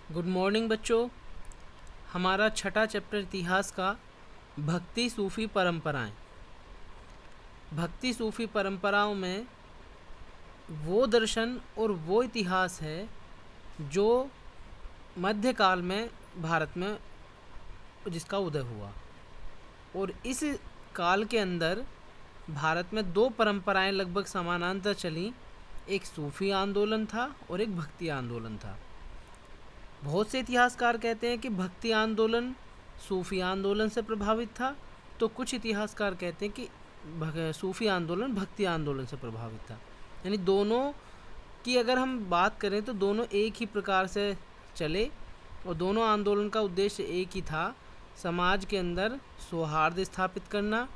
Good morning बच्चों। हमारा छठा चैप्टर इतिहास का भक्ति सूफ़ी परंपराएं। भक्ति सूफ़ी परंपराओं में वो दर्शन और वो इतिहास है जो मध्यकाल में भारत में जिसका उदय हुआ। और इस काल के अंदर भारत में दो परंपराएं लगभग समानांतर चलीं। एक सूफ़ी आंदोलन था और एक भक्ति आंदोलन था। बहुत से इतिहासकार कहते हैं कि भक्ति आंदोलन सूफ़ी आंदोलन से प्रभावित था, तो कुछ इतिहासकार कहते हैं कि सूफ़ी आंदोलन भक्ति आंदोलन से प्रभावित था। यानी दोनों की अगर हम बात करें तो दोनों एक ही प्रकार से चले और दोनों आंदोलन का उद्देश्य एक ही था, समाज के अंदर सौहार्द स्थापित करना,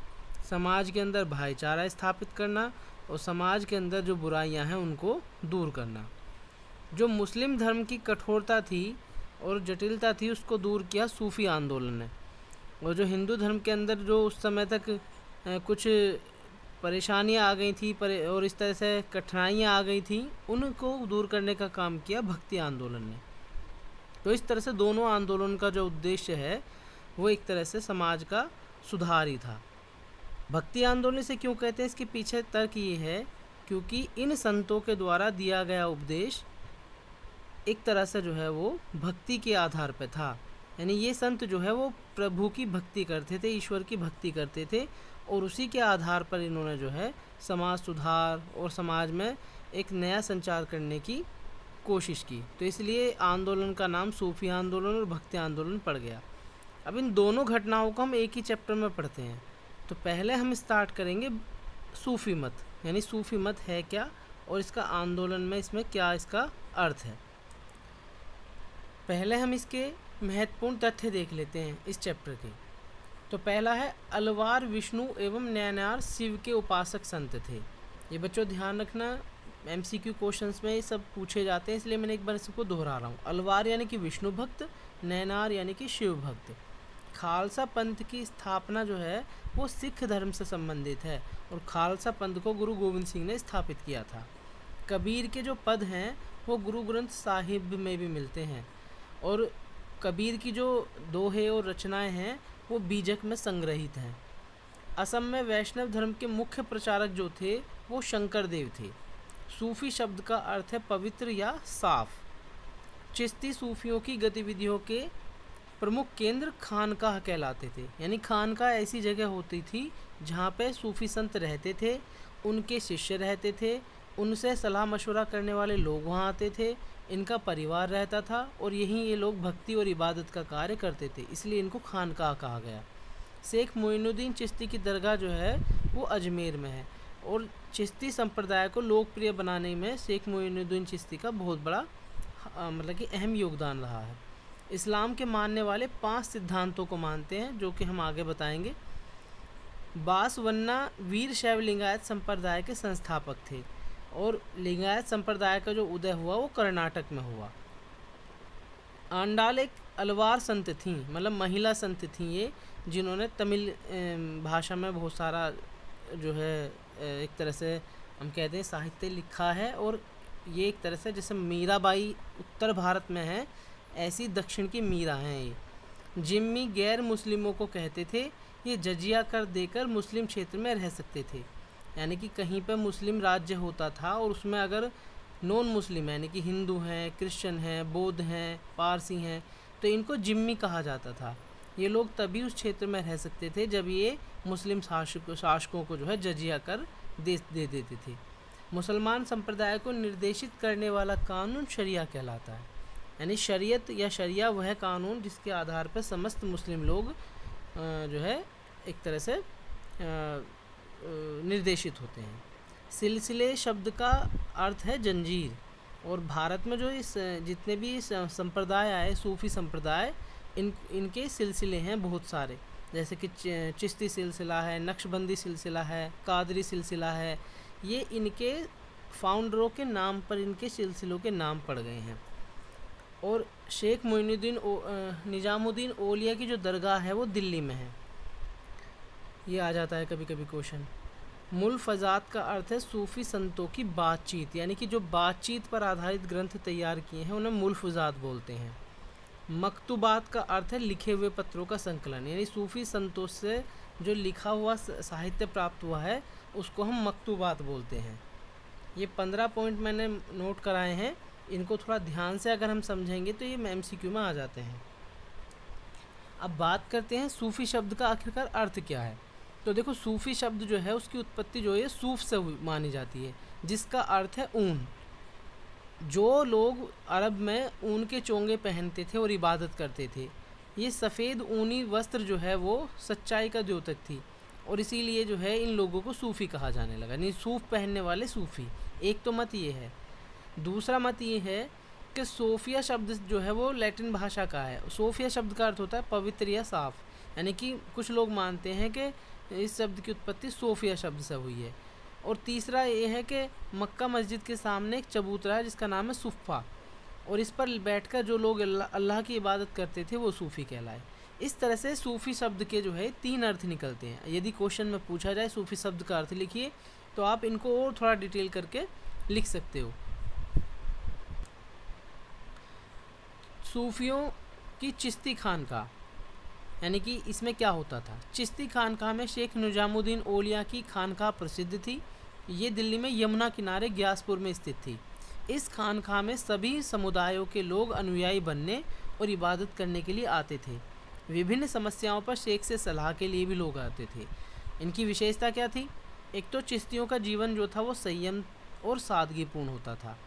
समाज के अंदर भाईचारा स्थापित करना और समाज के अंदर जो बुराइयां हैं उनको दूर करना। जो मुस्लिम धर्म की कठोरता थी और जटिलता थी उसको दूर किया सूफ़ी आंदोलन ने। और जो हिंदू धर्म के अंदर जो उस समय तक कुछ परेशानियां आ गई थी और इस तरह से कठिनाइयां आ गई थी, उनको दूर करने का काम किया भक्ति आंदोलन ने। तो इस तरह से दोनों आंदोलन का जो उद्देश्य है वो एक तरह से समाज का सुधार ही था। भक्ति आंदोलन से क्यों कहते हैं, इसके पीछे तर्क ये है क्योंकि इन संतों के द्वारा दिया गया उपदेश एक तरह से जो है वो भक्ति के आधार पर था। यानी ये संत जो है वो प्रभु की भक्ति करते थे, ईश्वर की भक्ति करते थे और उसी के आधार पर इन्होंने जो है समाज सुधार और समाज में एक नया संचार करने की कोशिश की। तो इसलिए आंदोलन का नाम सूफ़ी आंदोलन और भक्ति आंदोलन पड़ गया। अब इन दोनों घटनाओं को हम एक ही चैप्टर में पढ़ते हैं। तो पहले हम स्टार्ट करेंगे सूफ़ी मत, यानी सूफ़ी मत है क्या और इसका आंदोलन में इसमें क्या इसका अर्थ है। पहले हम इसके महत्वपूर्ण तथ्य देख लेते हैं इस चैप्टर के। तो पहला है, अलवार विष्णु एवं नैनार शिव के उपासक संत थे। ये बच्चों ध्यान रखना, एमसीक्यू क्वेश्चंस में ये सब पूछे जाते हैं, इसलिए मैंने एक बार इसको दोहरा रहा हूँ। अलवार यानी कि विष्णु भक्त, नैनार यानी कि शिव भक्त। खालसा पंथ की स्थापना जो है वो सिख धर्म से संबंधित है और खालसा पंथ को गुरु गोविंद सिंह ने स्थापित किया था। कबीर के जो पद हैं वो गुरु ग्रंथ साहिब में भी मिलते हैं और कबीर की जो दोहे और रचनाएं हैं वो बीजक में संग्रहित हैं। असम में वैष्णव धर्म के मुख्य प्रचारक जो थे वो शंकर देव थे। सूफ़ी शब्द का अर्थ है पवित्र या साफ। चिश्ती सूफियों की गतिविधियों के प्रमुख केंद्र खानकाह कहलाते थे। यानी खानकाह ऐसी जगह होती थी जहाँ पे सूफ़ी संत रहते थे, उनके शिष्य रहते थे, उनसे सलाह मशवरा करने वाले लोग वहाँ आते थे, इनका परिवार रहता था और यहीं ये लोग भक्ति और इबादत का कार्य करते थे, इसलिए इनको खानकाह कहा गया। शेख मोइनुद्दीन चिश्ती की दरगाह जो है वो अजमेर में है और चिश्ती संप्रदाय को लोकप्रिय बनाने में शेख मोइनुद्दीन चिश्ती का बहुत बड़ा मतलब कि अहम योगदान रहा है। इस्लाम के मानने वाले 5 सिद्धांतों को मानते हैं जो कि हम आगे बताएंगे। बासवन्ना वीर शैव लिंगायत संप्रदाय के संस्थापक थे और लिंगायत संप्रदाय का जो उदय हुआ वो कर्नाटक में हुआ। आंडाल एक अलवार संत थीं, मतलब महिला संत थीं ये, जिन्होंने तमिल भाषा में बहुत सारा जो है एक तरह से हम कहते हैं साहित्य लिखा है। और ये एक तरह से जैसे मीराबाई उत्तर भारत में है, ऐसी दक्षिण की मीरा हैं ये। जिम्मी गैर मुस्लिमों को कहते थे, ये जजिया कर देकर मुस्लिम क्षेत्र में रह सकते थे। यानी कि कहीं पर मुस्लिम राज्य होता था और उसमें अगर नॉन मुस्लिम यानी कि हिंदू हैं, क्रिश्चियन हैं, बौद्ध हैं, पारसी हैं, तो इनको जिम्मी कहा जाता था। ये लोग तभी उस क्षेत्र में रह सकते थे जब ये मुस्लिम शासकों को जो है जजिया कर दे देते थे। मुसलमान संप्रदाय को निर्देशित करने वाला कानून शरिया कहलाता है। यानी शरीयत या शरिया वह कानून जिसके आधार पर समस्त मुस्लिम लोग जो है एक तरह से निर्देशित होते हैं। सिलसिले शब्द का अर्थ है जंजीर और भारत में जो इस जितने भी संप्रदाय आए सूफ़ी संप्रदाय, इनके सिलसिले हैं बहुत सारे, जैसे कि चिश्ती सिलसिला है, नक्शबंदी सिलसिला है, कादरी सिलसिला है। ये इनके फाउंडरों के नाम पर इनके सिलसिलों के नाम पड़ गए हैं। और शेख मोइनुद्दीन निज़ामुद्दीन औलिया की जो दरगाह है वो दिल्ली में है। ये आ जाता है कभी कभी क्वेश्चन। मुल्फ़ज़ात का अर्थ है सूफ़ी संतों की बातचीत, यानी कि जो बातचीत पर आधारित ग्रंथ तैयार किए हैं उन्हें मुल्फ़ज़ात बोलते हैं। मकतूबात का अर्थ है लिखे हुए पत्रों का संकलन, यानी सूफ़ी संतों से जो लिखा हुआ साहित्य प्राप्त हुआ है उसको हम मकतूबात बोलते हैं। ये 15 पॉइंट मैंने नोट कराए हैं, इनको थोड़ा ध्यान से अगर हम समझेंगे तो ये MCQ में आ जाते हैं। अब बात करते हैं सूफ़ी शब्द का आखिरकार अर्थ क्या है। तो देखो, सूफ़ी शब्द जो है उसकी उत्पत्ति जो है सूफ़ से मानी जाती है, जिसका अर्थ है ऊन। जो लोग अरब में ऊन के चोंगे पहनते थे और इबादत करते थे, ये सफ़ेद ऊनी वस्त्र जो है वो सच्चाई का द्योतक थी, और इसीलिए जो है इन लोगों को सूफ़ी कहा जाने लगा, नहीं सूफ़ पहनने वाले सूफ़ी। एक तो मत ये है। दूसरा मत ये है कि सोफिया शब्द जो है वो लैटिन भाषा का है। सोफिया शब्द का अर्थ होता है पवित्र या साफ़, यानी कि कुछ लोग मानते हैं कि इस शब्द की उत्पत्ति सोफिया शब्द से हुई है। और तीसरा ये है कि मक्का मस्जिद के सामने एक चबूतरा है जिसका नाम है सुफ़ा, और इस पर बैठकर जो लोग अल्लाह की इबादत करते थे वो सूफ़ी कहलाए। इस तरह से सूफ़ी शब्द के जो है 3 अर्थ निकलते हैं। यदि क्वेश्चन में पूछा जाए सूफ़ी शब्द का अर्थ लिखिए, तो आप इनको और थोड़ा डिटेल करके लिख सकते हो। सूफ़ियों की चिश्ती खानका, यानी कि इसमें क्या होता था। चिश्ती खानका में शेख निजामुद्दीन औलिया की खानका प्रसिद्ध थी। ये दिल्ली में यमुना किनारे ग्यासपुर में स्थित थी। इस खानका में सभी समुदायों के लोग अनुयायी बनने और इबादत करने के लिए आते थे। विभिन्न समस्याओं पर शेख से सलाह के लिए भी लोग आते थे। इनकी विशेषता क्या थी? एक तो चिश्तियों का जीवन जो था वो संयम और सादगीपूर्ण होता था।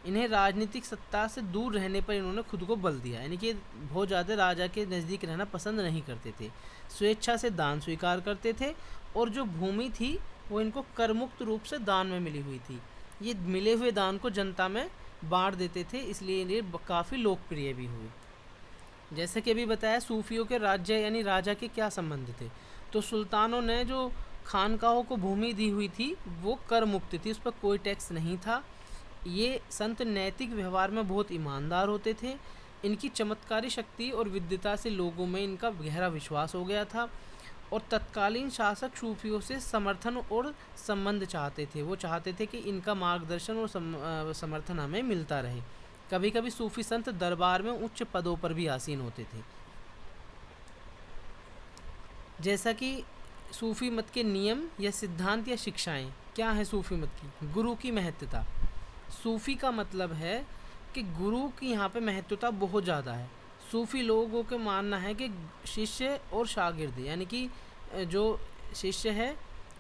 इन्हें राजनीतिक सत्ता से दूर रहने पर इन्होंने खुद को बल दिया, यानी कि बहुत ज़्यादा राजा के नज़दीक रहना पसंद नहीं करते थे। स्वेच्छा से दान स्वीकार करते थे, और जो भूमि थी वो इनको करमुक्त रूप से दान में मिली हुई थी। ये मिले हुए दान को जनता में बांट देते थे, इसलिए ये काफ़ी लोकप्रिय भी हुए। जैसे कि अभी बताया, सूफियों के राज्य यानी राजा के क्या संबंध थे। तो सुल्तानों ने जो खानकाहों को भूमि दी हुई थी वो कर मुक्त थी, उस पर कोई टैक्स नहीं था। ये संत नैतिक व्यवहार में बहुत ईमानदार होते थे। इनकी चमत्कारी शक्ति और विद्वता से लोगों में इनका गहरा विश्वास हो गया था, और तत्कालीन शासक सूफियों से समर्थन और संबंध चाहते थे। वो चाहते थे कि इनका मार्गदर्शन और समर्थन हमें मिलता रहे। कभी कभी सूफी संत दरबार में उच्च पदों पर भी आसीन होते थे। जैसा कि सूफी मत के नियम या सिद्धांत या शिक्षाएं क्या है सूफी मत की। गुरु की महत्वता। सूफी का मतलब है कि गुरु की यहाँ पे महत्वता बहुत ज़्यादा है। सूफी लोगों के मानना है कि शिष्य और शागिर्द, यानी कि जो शिष्य है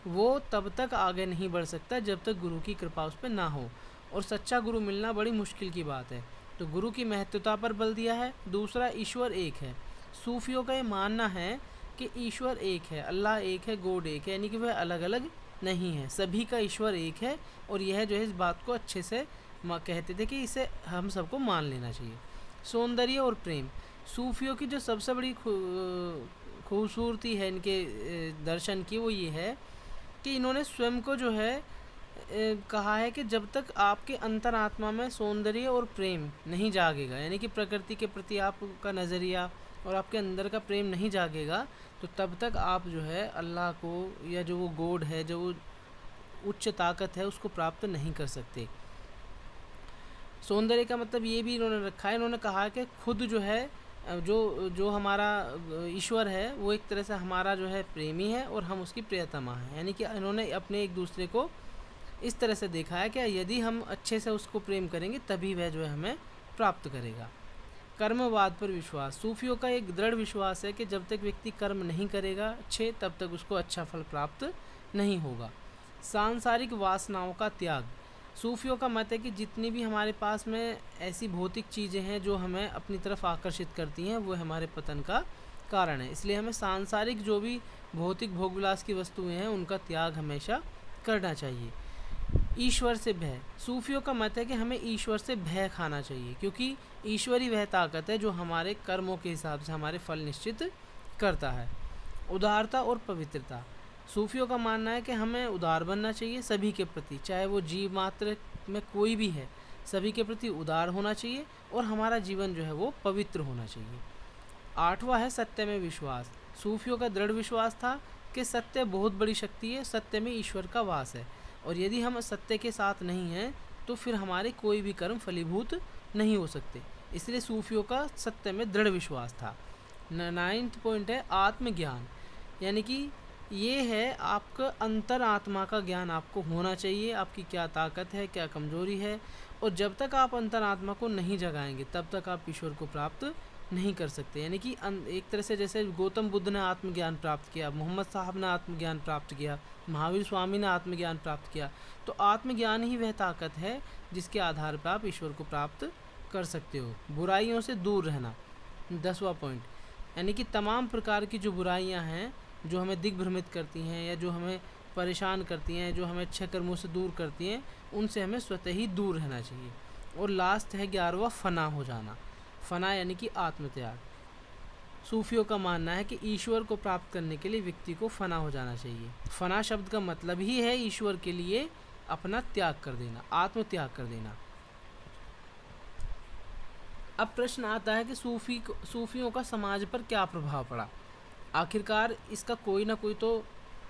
वो तब तक आगे नहीं बढ़ सकता जब तक गुरु की कृपा उस पर ना हो, और सच्चा गुरु मिलना बड़ी मुश्किल की बात है। तो गुरु की महत्वता पर बल दिया है। दूसरा, ईश्वर एक है। सूफियों का ये मानना है कि ईश्वर एक है, अल्लाह एक है, गॉड एक है, यानी कि वह अलग अलग नहीं है, सभी का ईश्वर एक है। और यह जो है इस बात को अच्छे से कहते थे कि इसे हम सबको मान लेना चाहिए। सौंदर्य और प्रेम। सूफियों की जो सबसे बड़ी खूबसूरती है इनके दर्शन की, वो ये है कि इन्होंने स्वयं को जो है कहा है कि जब तक आपके अंतरात्मा में सौंदर्य और प्रेम नहीं जागेगा, यानी कि प्रकृति के प्रति आपका नज़रिया और आपके अंदर का प्रेम नहीं जागेगा, तो तब तक आप जो है अल्लाह को या जो वो गॉड है, जो वो उच्च ताकत है, उसको प्राप्त नहीं कर सकते। सौंदर्य का मतलब ये भी इन्होंने रखा है, इन्होंने कहा कि खुद जो है जो हमारा ईश्वर है वो एक तरह से हमारा जो है प्रेमी है और हम उसकी प्रियतमा है। यानी कि इन्होंने अपने एक दूसरे को इस तरह से देखा है कि यदि हम अच्छे से उसको प्रेम करेंगे तभी वह जो है हमें प्राप्त करेगा। कर्मवाद पर विश्वास। सूफियों का एक दृढ़ विश्वास है कि जब तक व्यक्ति कर्म नहीं करेगा अच्छे, तब तक उसको अच्छा फल प्राप्त नहीं होगा। सांसारिक वासनाओं का त्याग। सूफियों का मत है कि जितनी भी हमारे पास में ऐसी भौतिक चीज़ें हैं जो हमें अपनी तरफ आकर्षित करती हैं, वो हमारे पतन का कारण है। इसलिए हमें सांसारिक जो भी भौतिक भोगविलास की वस्तुएं हैं उनका त्याग हमेशा करना चाहिए। ईश्वर से भय। सूफियों का मत है कि हमें ईश्वर से भय खाना चाहिए, क्योंकि ईश्वर ही वह ताकत है जो हमारे कर्मों के हिसाब से हमारे फल निश्चित करता है। उदारता और पवित्रता। सूफियों का मानना है कि हमें उदार बनना चाहिए सभी के प्रति, चाहे वो जीव मात्र में कोई भी है, सभी के प्रति उदार होना चाहिए और हमारा जीवन जो है वो पवित्र होना चाहिए। 8वां है सत्य में विश्वास। सूफियों का दृढ़ विश्वास था कि सत्य बहुत बड़ी शक्ति है, सत्य में ईश्वर का वास है, और यदि हम सत्य के साथ नहीं हैं तो फिर हमारे कोई भी कर्म फलीभूत नहीं हो सकते। इसलिए सूफियों का सत्य में दृढ़ विश्वास था। 9th पॉइंट है आत्मज्ञान, यानी कि ये है आपका अंतर आत्मा का ज्ञान आपको होना चाहिए, आपकी क्या ताकत है, क्या कमजोरी है, और जब तक आप अंतर आत्मा को नहीं जगाएंगे तब तक आप ईश्वर को प्राप्त नहीं कर सकते। यानी कि एक तरह से जैसे गौतम बुद्ध ने आत्मज्ञान प्राप्त किया, मोहम्मद साहब ने आत्मज्ञान प्राप्त किया, महावीर स्वामी ने आत्मज्ञान प्राप्त किया, तो आत्मज्ञान ही वह ताकत है जिसके आधार पर आप ईश्वर को प्राप्त कर सकते हो। बुराइयों से दूर रहना, 10वां पॉइंट, यानी कि तमाम प्रकार की जो बुराइयां हैं जो हमें दिग्भ्रमित करती हैं या जो हमें परेशान करती हैं, जो हमें अच्छे कर्मों से दूर करती हैं, उनसे हमें स्वतः ही दूर रहना चाहिए। और लास्ट है 11वां फना हो जाना। फना यानी कि आत्मत्याग। सूफियों का मानना है कि ईश्वर को प्राप्त करने के लिए व्यक्ति को फना हो जाना चाहिए। फना शब्द का मतलब ही है ईश्वर के लिए अपना त्याग कर देना, आत्मत्याग कर देना। अब प्रश्न आता है कि सूफियों का समाज पर क्या प्रभाव पड़ा। आखिरकार इसका कोई ना कोई तो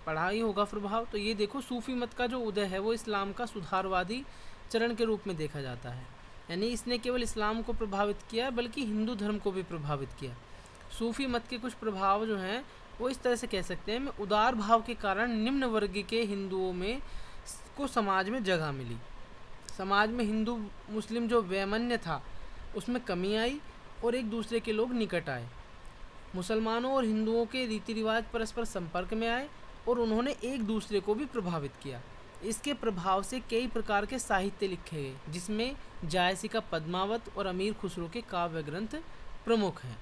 पड़ा ही होगा प्रभाव। तो ये देखो, सूफी मत का जो उदय है वो इस्लाम का सुधारवादी चरण के रूप में देखा जाता है। यानी इसने केवल इस्लाम को प्रभावित किया बल्कि हिंदू धर्म को भी प्रभावित किया। सूफी मत के कुछ प्रभाव जो हैं वो इस तरह से कह सकते हैं, उदार भाव के कारण निम्न वर्ग के हिंदुओं में को समाज में जगह मिली। समाज में हिंदू मुस्लिम जो वैमन्य था उसमें कमी आई और एक दूसरे के लोग निकट आए। मुसलमानों और हिंदुओं के रीति रिवाज परस्पर संपर्क में आए और उन्होंने एक दूसरे को भी प्रभावित किया। इसके प्रभाव से कई प्रकार के साहित्य लिखे गए जिसमें जायसी का पद्मावत और अमीर खुसरो के काव्य ग्रंथ प्रमुख हैं।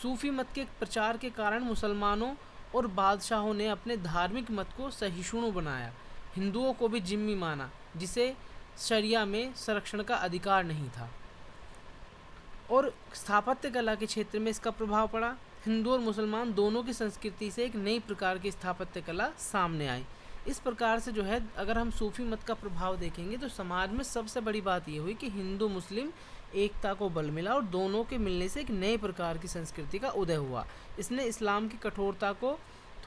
सूफी मत के प्रचार के कारण मुसलमानों और बादशाहों ने अपने धार्मिक मत को सहिष्णु बनाया। हिंदुओं को भी जिम्मी माना जिसे शरिया में संरक्षण का अधिकार नहीं था। और स्थापत्य कला के क्षेत्र में इसका प्रभाव पड़ा। हिंदू और मुसलमान दोनों की संस्कृति से एक नई प्रकार की स्थापत्य कला सामने आई। इस प्रकार से जो है अगर हम सूफी मत का प्रभाव देखेंगे तो समाज में सबसे बड़ी बात ये हुई कि हिंदू मुस्लिम एकता को बल मिला और दोनों के मिलने से एक नए प्रकार की संस्कृति का उदय हुआ। इसने इस्लाम की कठोरता को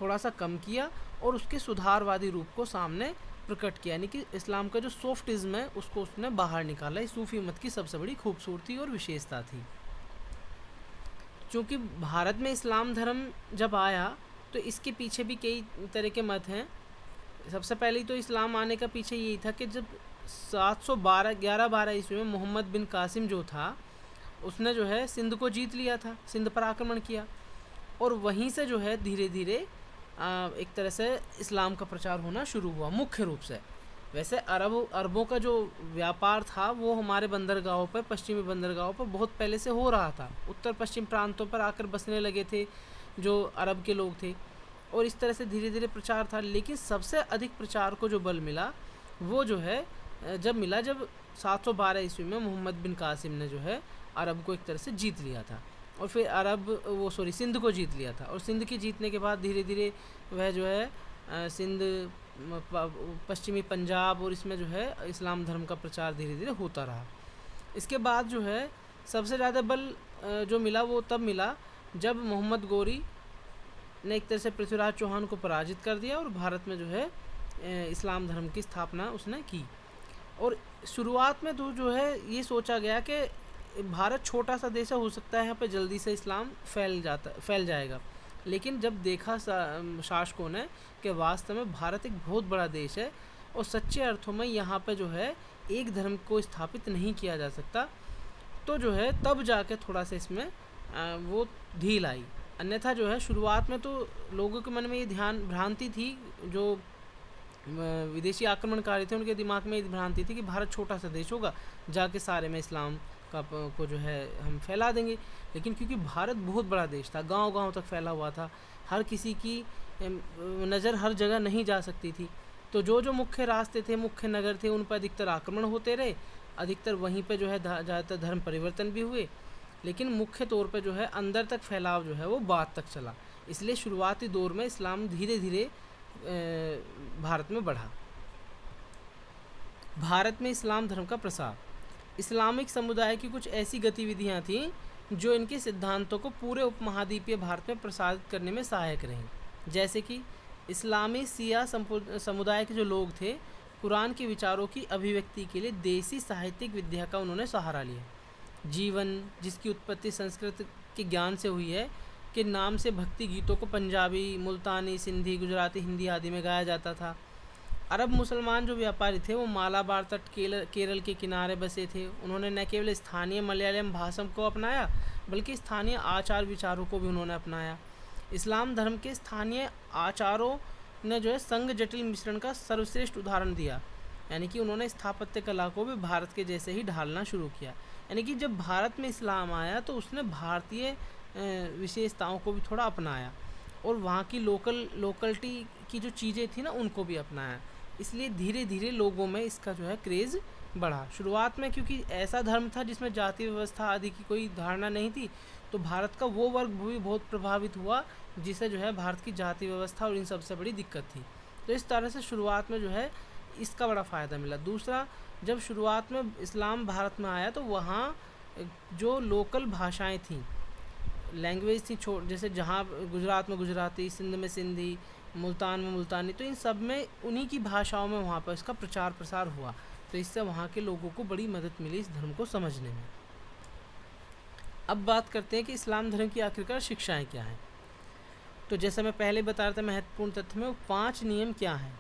थोड़ा सा कम किया और उसके सुधारवादी रूप को सामने प्रकट किया, यानी कि इस्लाम का जो सॉफ्टिज्म है उसको उसने बाहर निकाला। इस सूफी मत की सबसे बड़ी खूबसूरती और विशेषता थी। क्योंकि भारत में इस्लाम धर्म जब आया तो इसके पीछे भी कई तरह के मत हैं। सबसे पहले तो इस्लाम आने का पीछे यही था कि जब 1112 ईस्वी में मोहम्मद बिन कासिम जो था उसने जो है सिंध को जीत लिया था, सिंध पर आक्रमण किया और वहीं से जो है धीरे धीरे एक तरह से इस्लाम का प्रचार होना शुरू हुआ मुख्य रूप से। वैसे अरबों का जो व्यापार था वो हमारे बंदरगाहों पर, पश्चिमी बंदरगाहों पर बहुत पहले से हो रहा था। उत्तर पश्चिम प्रांतों पर आकर बसने लगे थे जो अरब के लोग थे और इस तरह से धीरे धीरे प्रचार था। लेकिन सबसे अधिक प्रचार को जो बल मिला वो जो है जब 712 ईस्वी में मोहम्मद बिन कासिम ने जो है अरब को एक तरह से जीत लिया था और फिर सिंध को जीत लिया था। और सिंध की जीतने के बाद धीरे धीरे वह जो है सिंध, पश्चिमी पंजाब और इसमें जो है इस्लाम धर्म का प्रचार धीरे धीरे होता रहा। इसके बाद जो है सबसे ज़्यादा बल जो मिला वो तब मिला जब मोहम्मद गोरी ने एक तरह से पृथ्वीराज चौहान को पराजित कर दिया और भारत में जो है इस्लाम धर्म की स्थापना उसने की। और शुरुआत में तो जो है ये सोचा गया कि भारत छोटा सा देश हो सकता है, यहाँ पे जल्दी से इस्लाम फैल जाएगा। लेकिन जब देखा शासकों ने कि वास्तव में भारत एक बहुत बड़ा देश है और सच्चे अर्थों में यहाँ पे जो है एक धर्म को स्थापित नहीं किया जा सकता, तो जो है तब जाके थोड़ा सा इसमें वो ढील आई। अन्यथा जो है शुरुआत में तो लोगों के मन में ये भ्रांति थी, जो विदेशी आक्रमणकारी थे उनके दिमाग में ये भ्रांति थी कि भारत छोटा सा देश होगा, जाके सारे में इस्लाम को जो है हम फैला देंगे। लेकिन क्योंकि भारत बहुत बड़ा देश था, गांव-गांव तक फैला हुआ था, हर किसी की नज़र हर जगह नहीं जा सकती थी, तो जो मुख्य रास्ते थे, मुख्य नगर थे, उन पर अधिकतर आक्रमण होते रहे, अधिकतर वहीं पे जो है ज़्यादातर धर्म परिवर्तन भी हुए। लेकिन मुख्य तौर पे जो है अंदर तक फैलाव जो है वो बाद तक चला। इसलिए शुरुआती दौर में इस्लाम धीरे धीरे भारत में बढ़ा। भारत में इस्लाम धर्म का प्रसार। इस्लामिक समुदाय की कुछ ऐसी गतिविधियां थीं जो इनके सिद्धांतों को पूरे उपमहाद्वीपीय भारत में प्रसारित करने में सहायक रहीं। जैसे कि इस्लामी सिया समुदाय के जो लोग थे, कुरान के विचारों की अभिव्यक्ति के लिए देसी साहित्यिक विद्या का उन्होंने सहारा लिया। जीवन, जिसकी उत्पत्ति संस्कृत के ज्ञान से हुई है, के नाम से भक्ति गीतों को पंजाबी, मुल्तानी, सिंधी, गुजराती, हिंदी आदि में गाया जाता था। अरब मुसलमान जो व्यापारी थे वो मालाबार तट केरल के किनारे बसे थे। उन्होंने न केवल स्थानीय मलयालम भाषा को अपनाया बल्कि स्थानीय आचार विचारों को भी उन्होंने अपनाया। इस्लाम धर्म के स्थानीय आचारों ने जो है संग जटिल मिश्रण का सर्वश्रेष्ठ उदाहरण दिया, यानी कि उन्होंने स्थापत्य कला को भी भारत के जैसे ही ढालना शुरू किया। यानी कि जब भारत में इस्लाम आया तो उसने भारतीय विशेषताओं को भी थोड़ा अपनाया और वहाँ की लोकलिटी की जो चीज़ें थी ना उनको भी अपनाया। इसलिए धीरे धीरे लोगों में इसका जो है क्रेज़ बढ़ा। शुरुआत में क्योंकि ऐसा धर्म था जिसमें जाति व्यवस्था आदि की कोई धारणा नहीं थी, तो भारत का वो वर्ग भी बहुत प्रभावित हुआ जिसे जो है भारत की जाति व्यवस्था और इन सबसे बड़ी दिक्कत थी। तो इस तरह से शुरुआत में जो है इसका बड़ा फ़ायदा मिला। दूसरा, जब शुरुआत में इस्लाम भारत में आया तो वहाँ जो लोकल भाषाएं थीं, लैंग्वेज थी जैसे जहाँ गुजरात में गुजराती, सिंध में सिंधी, मुल्तान में मुल्तानी, तो इन सब में उन्हीं की भाषाओं में वहाँ पर इसका प्रचार प्रसार हुआ। तो इससे वहाँ के लोगों को बड़ी मदद मिली इस धर्म को समझने में। अब बात करते हैं कि इस्लाम धर्म की आखिरकार शिक्षाएं क्या हैं। तो जैसे मैं पहले बता रहा था महत्वपूर्ण तथ्य में, वो 5 नियम क्या हैं।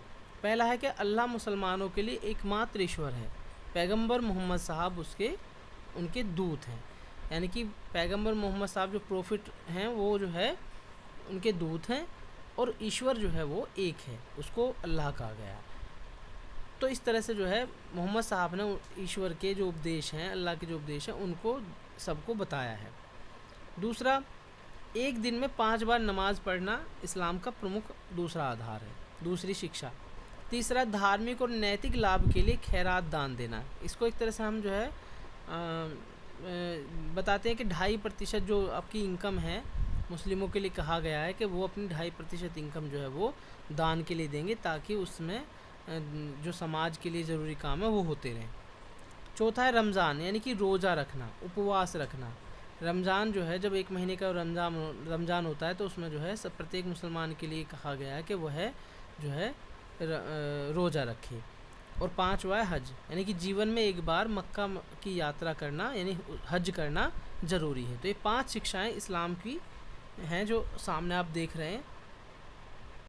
पहला है कि अल्लाह मुसलमानों के लिए एकमात्र ईश्वर है, पैगंबर मोहम्मद साहब उनके दूत हैं। यानी कि पैगंबर मोहम्मद साहब जो प्रोफिट हैं वो जो है उनके दूत हैं, और ईश्वर जो है वो एक है, उसको अल्लाह कहा गया। तो इस तरह से जो है मोहम्मद साहब ने ईश्वर के जो उपदेश हैं, अल्लाह के जो उपदेश हैं, उनको सबको बताया है। दूसरा, एक दिन में 5 बार नमाज पढ़ना इस्लाम का प्रमुख दूसरा आधार है, दूसरी शिक्षा। तीसरा, धार्मिक और नैतिक लाभ के लिए खैरात दान देना। इसको एक तरह से हम जो है बताते हैं कि 2.5% जो आपकी इनकम है, मुस्लिमों के लिए कहा गया है कि वो अपनी 2.5% इनकम जो है वो दान के लिए देंगे, ताकि उसमें जो समाज के लिए ज़रूरी काम है वो होते रहें। चौथा है रमज़ान, यानी कि रोज़ा रखना, उपवास रखना। रमज़ान जो है, जब 1 महीने का रमज़ान होता है तो उसमें जो है सब प्रत्येक मुसलमान के लिए कहा गया है कि वह है जो है रोज़ा रखे। और 5वां है हज, यानी कि जीवन में एक बार मक्का की यात्रा करना, यानी हज करना ज़रूरी है। तो ये 5 शिक्षाएं इस्लाम की हैं जो सामने आप देख रहे हैं।